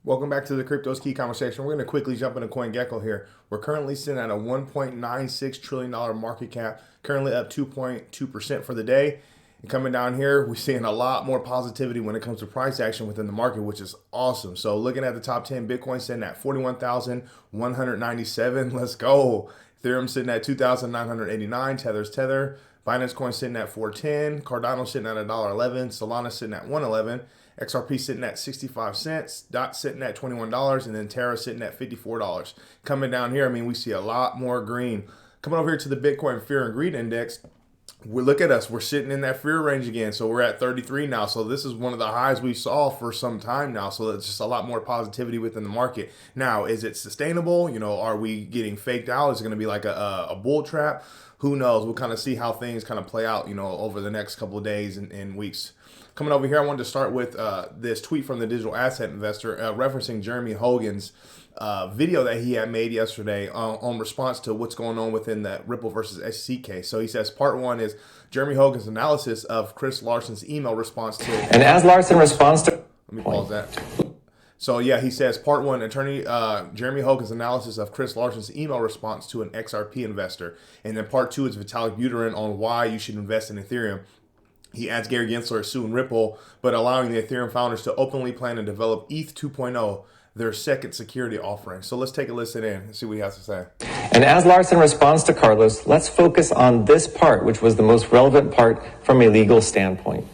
Welcome back to the Crypto's Key Conversation. We're going to quickly jump into CoinGecko here. We're currently sitting at a $1.96 trillion market cap, currently up 2.2% for the day. And coming down here, we're seeing a lot more positivity when it comes to price action within the market, which is awesome. So looking at the top 10, Bitcoin sitting at 41,197. Let's go. Ethereum sitting at 2,989. Tether's Tether. Binance Coin sitting at 410. Cardano sitting at $1.11. Solana sitting at 111. XRP sitting at 65 cents, DOT sitting at $21, and then Terra sitting at $54. Coming down here, I mean, we see a lot more green. Coming over here to the Bitcoin Fear and Greed Index, look at us. We're sitting in that fear range again. So we're at 33 now. So this is one of the highs we saw for some time now. So it's just a lot more positivity within the market. Now, is it sustainable? Are we getting faked out? Is it going to be like a bull trap? Who knows? We'll kind of see how things kind of play out, over the next couple of days and weeks. Coming over here, I wanted to start with this tweet from the digital asset investor referencing Jeremy Hogan's video that he had made yesterday on response to what's going on within the Ripple versus SEC case. So he says part one is Jeremy Hogan's analysis of Chris Larson's email response to... And as Larson responds to... Let me pause that. So yeah, he says part one, attorney Jeremy Hogan's analysis of Chris Larson's email response to an XRP investor. And then part two is Vitalik Buterin on why you should invest in Ethereum. He adds Gary Gensler is suing Ripple, but allowing the Ethereum founders to openly plan and develop ETH 2.0, their second security offering. So let's take a listen in and see what he has to say. And as Larson responds to Carlos, let's focus on this part, which was the most relevant part from a legal standpoint.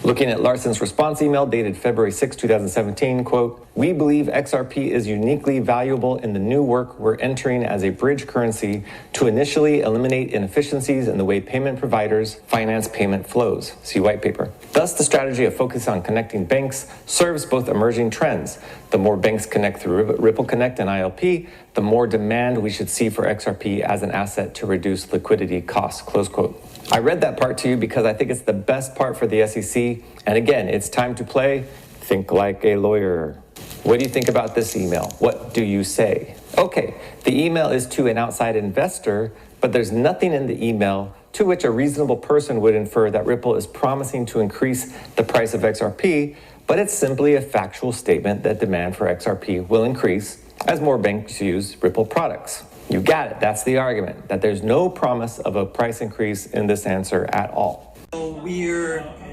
Looking at Larson's response email dated February 6, 2017, quote, "We believe XRP is uniquely valuable in the new work we're entering as a bridge currency to initially eliminate inefficiencies in the way payment providers finance payment flows." See white paper. Thus, the strategy of focus on connecting banks serves both emerging trends. The more banks connect through Ripple Connect and ILP, the more demand we should see for XRP as an asset to reduce liquidity costs, close quote. I read that part to you because I think it's the best part for the SEC. And again, it's time to play Think Like a Lawyer. What do you think about this email? What do you say? Okay, the email is to an outside investor, but there's nothing in the email to which a reasonable person would infer that Ripple is promising to increase the price of XRP, but it's simply a factual statement that demand for XRP will increase as more banks use Ripple products. You got it. That's the argument, that there's no promise of a price increase in this answer at all.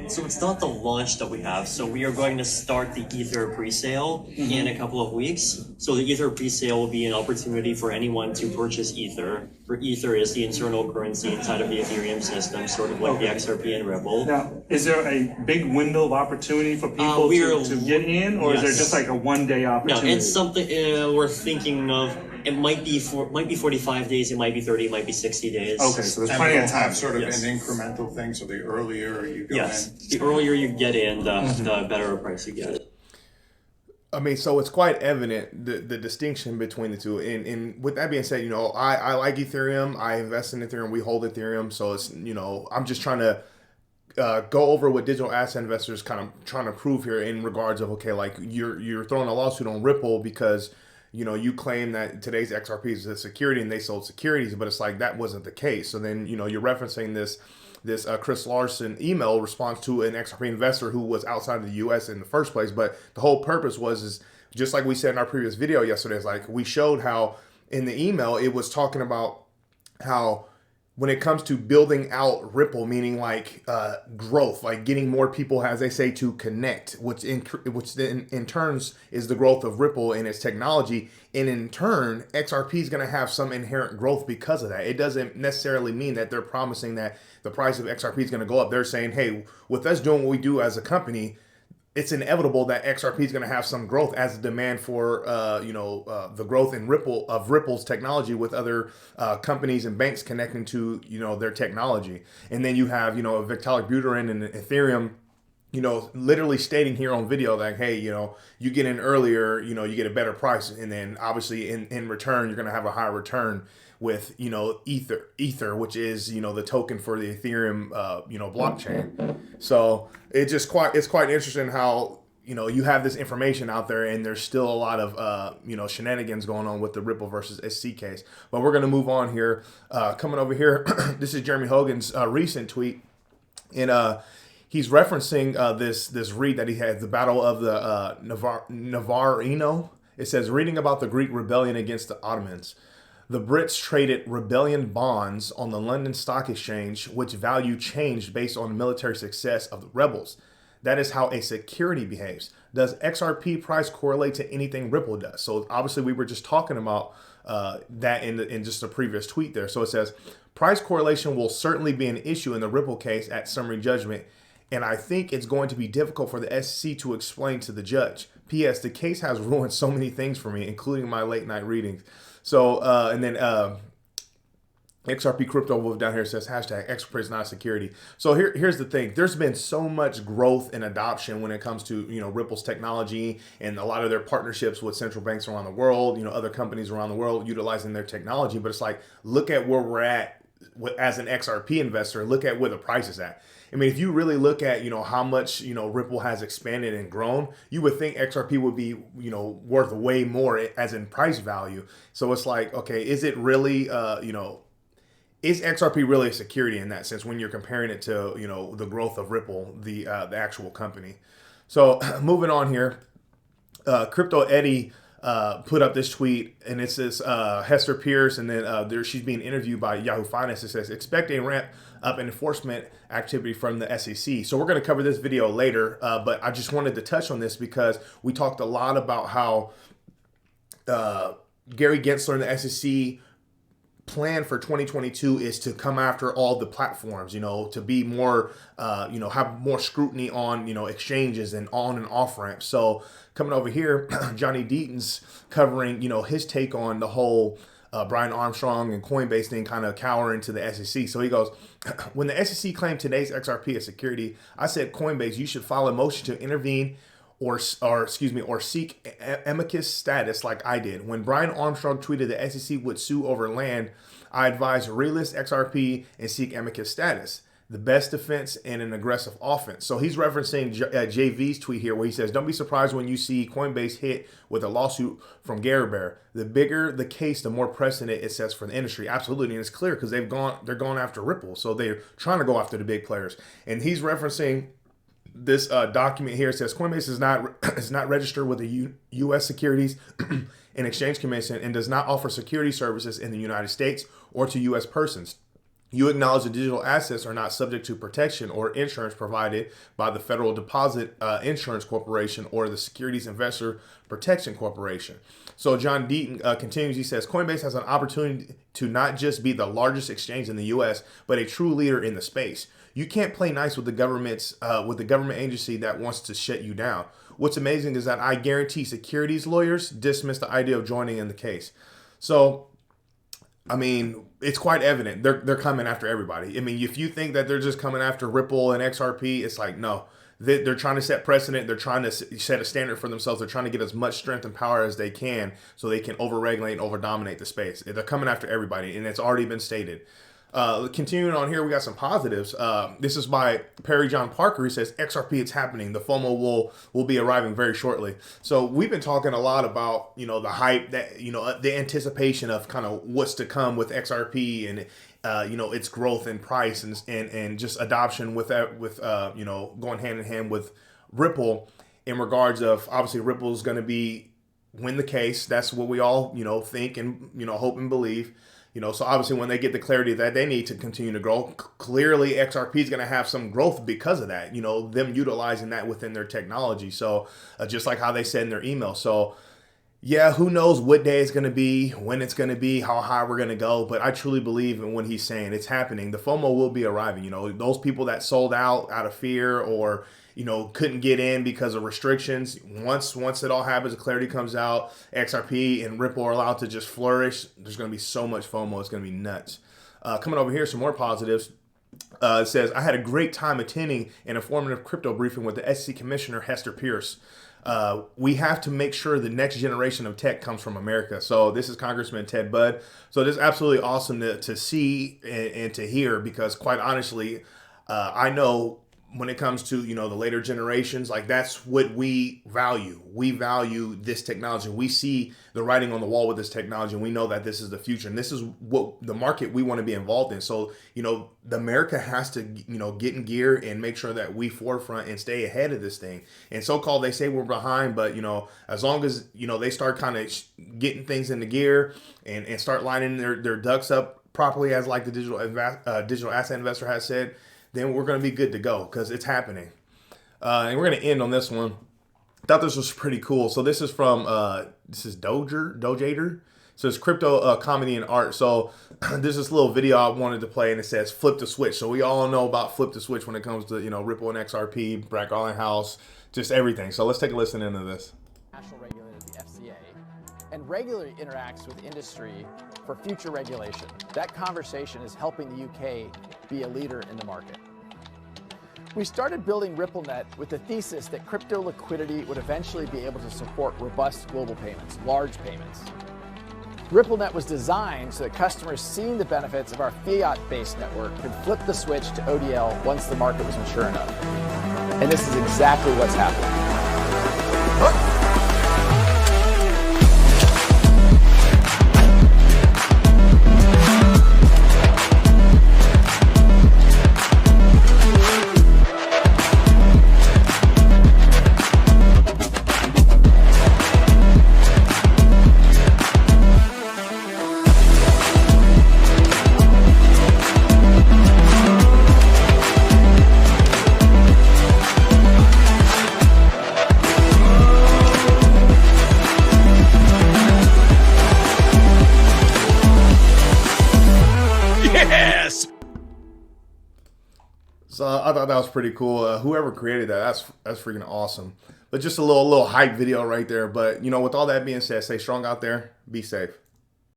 So it's not the launch that we have. So we are going to start the Ether pre-sale in a couple of weeks. So the Ether pre-sale will be an opportunity for anyone to purchase Ether. For Ether is the internal currency inside of the Ethereum system, sort of like the XRP and Ripple. Now, is there a big window of opportunity for people to get in, or is there just like a one-day opportunity? No, it's something we're thinking of. It might be 45 days, it might be 30, it might be 60 days. Okay, so there's And plenty we'll of time. have sort of Yes. an incremental thing, so the earlier you go Yes, in. the earlier you get in, the better a price you get. I mean, so it's quite evident the distinction between the two. And with that being said, I like Ethereum. I invest in Ethereum. We hold Ethereum. So it's, I'm just trying to go over what digital asset investors kind of trying to prove here in regards of, okay, like you're throwing a lawsuit on Ripple because, you claim that today's XRP is a security and they sold securities, but it's like that wasn't the case. So then, you're referencing this Chris Larson email response to an XRP investor who was outside of the U.S. in the first place. But the whole purpose is just like we said in our previous video yesterday, is like we showed how in the email it was talking about how when it comes to building out Ripple, meaning like growth, like getting more people, as they say, to connect, which then in turns is the growth of Ripple and its technology. And in turn, XRP is going to have some inherent growth because of that. It doesn't necessarily mean that they're promising that the price of XRP is going to go up. They're saying, hey, with us doing what we do as a company, it's inevitable that XRP is going to have some growth as the demand for, the growth in Ripple's technology with other companies and banks connecting to, their technology. And then you have, Vitalik Buterin and Ethereum, literally stating here on video that, hey, you get in earlier, you get a better price. And then obviously in return, you're going to have a higher return with, Ether, which is, the token for the Ethereum, blockchain. So it's quite interesting how, you have this information out there and there's still a lot of, shenanigans going on with the Ripple versus SC case. But we're going to move on here. Coming over here, this is Jeremy Hogan's recent tweet. And he's referencing this read that he had, the Battle of the Navarino. It says, reading about the Greek rebellion against the Ottomans. The Brits traded rebellion bonds on the London Stock Exchange, which value changed based on the military success of the rebels. That is how a security behaves. Does XRP price correlate to anything Ripple does? So obviously we were just talking about that in just a previous tweet there. So it says, price correlation will certainly be an issue in the Ripple case at summary judgment, and I think it's going to be difficult for the SEC to explain to the judge. P.S. The case has ruined so many things for me, including my late night readings. So, and then XRP Crypto Wolf down here says, hashtag XRP is not a security. So here's the thing. There's been so much growth and adoption when it comes to, Ripple's technology and a lot of their partnerships with central banks around the world, other companies around the world utilizing their technology. But it's like, look at where we're at as an XRP investor. Look at where the price is at. I mean, if you really look at, how much, Ripple has expanded and grown, you would think XRP would be, worth way more as in price value. So it's like, okay, is it really, is XRP really a security in that sense when you're comparing it to, the growth of Ripple, the actual company? So moving on here, Crypto Eddie put up this tweet, and it says Hester Pierce, and then she's being interviewed by Yahoo Finance. It says, expect a ramp up in enforcement activity from the SEC. So we're going to cover this video later, but I just wanted to touch on this because we talked a lot about how Gary Gensler and the SEC plan for 2022 is to come after all the platforms, to be more, have more scrutiny on, exchanges and on and off ramps. So coming over here, Johnny Deaton's covering, his take on the whole Brian Armstrong and Coinbase thing, kind of cowering to the SEC. So he goes, when the SEC claimed today's XRP as security, I said, Coinbase, you should file a motion to intervene or seek amicus status like I did. When Brian Armstrong tweeted the SEC would sue over land, I advised relist XRP and seek amicus status. The best defense and an aggressive offense. So he's referencing JV's tweet here where he says, don't be surprised when you see Coinbase hit with a lawsuit from Gary Bear. The bigger the case, the more precedent it sets for the industry. Absolutely. And it's clear because they're going after Ripple. So they're trying to go after the big players. And he's referencing this document here. It says Coinbase is not registered with the U.S. Securities and Exchange Commission and does not offer security services in the United States or to U.S. persons. You acknowledge the digital assets are not subject to protection or insurance provided by the Federal Deposit Insurance Corporation or the Securities Investor Protection Corporation. So John Deaton continues. He says, Coinbase has an opportunity to not just be the largest exchange in the U.S., but a true leader in the space. You can't play nice with the government agency that wants to shut you down. What's amazing is that I guarantee securities lawyers dismiss the idea of joining in the case. So, I mean, it's quite evident they're coming after everybody. I mean, if you think that they're just coming after Ripple and XRP, it's like, no, they're trying to set precedent. They're trying to set a standard for themselves. They're trying to get as much strength and power as they can so they can overregulate and overdominate the space. They're coming after everybody, and it's already been stated. Continuing on here, we got some positives. This is by Perry John Parker. He says, XRP, it's happening. The FOMO will be arriving very shortly. So we've been talking a lot about, the hype that, the anticipation of kind of what's to come with XRP and, its growth in price and just adoption with going hand in hand with Ripple in regards of obviously Ripple is going to win the case. That's what we all, think and, hope and believe. So obviously when they get the clarity that they need to continue to grow, clearly XRP is going to have some growth because of that, them utilizing that within their technology. So just like how they said in their email. So yeah, who knows what day it's going to be, when it's going to be, how high we're going to go. But I truly believe in what he's saying. It's happening. The FOMO will be arriving. Those people that sold out of fear or, couldn't get in because of restrictions. Once it all happens, the clarity comes out, XRP and Ripple are allowed to just flourish. There's going to be so much FOMO. It's going to be nuts. Coming over here, some more positives. It says, I had a great time attending an informative crypto briefing with the SEC Commissioner Hester Pierce. We have to make sure the next generation of tech comes from America. So this is Congressman Ted Budd. So this is absolutely awesome to see and to hear because quite honestly, I know when it comes to, you know, the later generations, like that's what we value. We value this technology. We see the writing on the wall with this technology, and we know that this is the future, and this is what the market we want to be involved in. So, you know, the America has to, you know, get in gear and make sure that we forefront and stay ahead of this thing. And so-called, they say we're behind, but, you know, as long as, you know, they start kind of getting things into gear and start lining their ducks up properly, as like the digital asset investor has said, then we're going to be good to go, because it's happening. And we're going to end on this one. I thought this was pretty cool. So this is from, this is Dojator. So it's crypto comedy and art. So there's this little video I wanted to play, and it says flip the switch. So we all know about flip the switch when it comes to, you know, Ripple and XRP, Brad Garlinghouse, just everything. So let's take a listen into this. National regulator, the FCA, and regularly interacts with industry for future regulation. That conversation is helping the UK be a leader in the market. We started building RippleNet with the thesis that crypto liquidity would eventually be able to support robust global payments, large payments. RippleNet was designed so that customers seeing the benefits of our fiat-based network could flip the switch to ODL once the market was mature enough. And this is exactly what's happening. So I thought that was pretty cool. Whoever created that, that's freaking awesome. But just a little hype video right there. But, you know, with all that being said, stay strong out there. Be safe.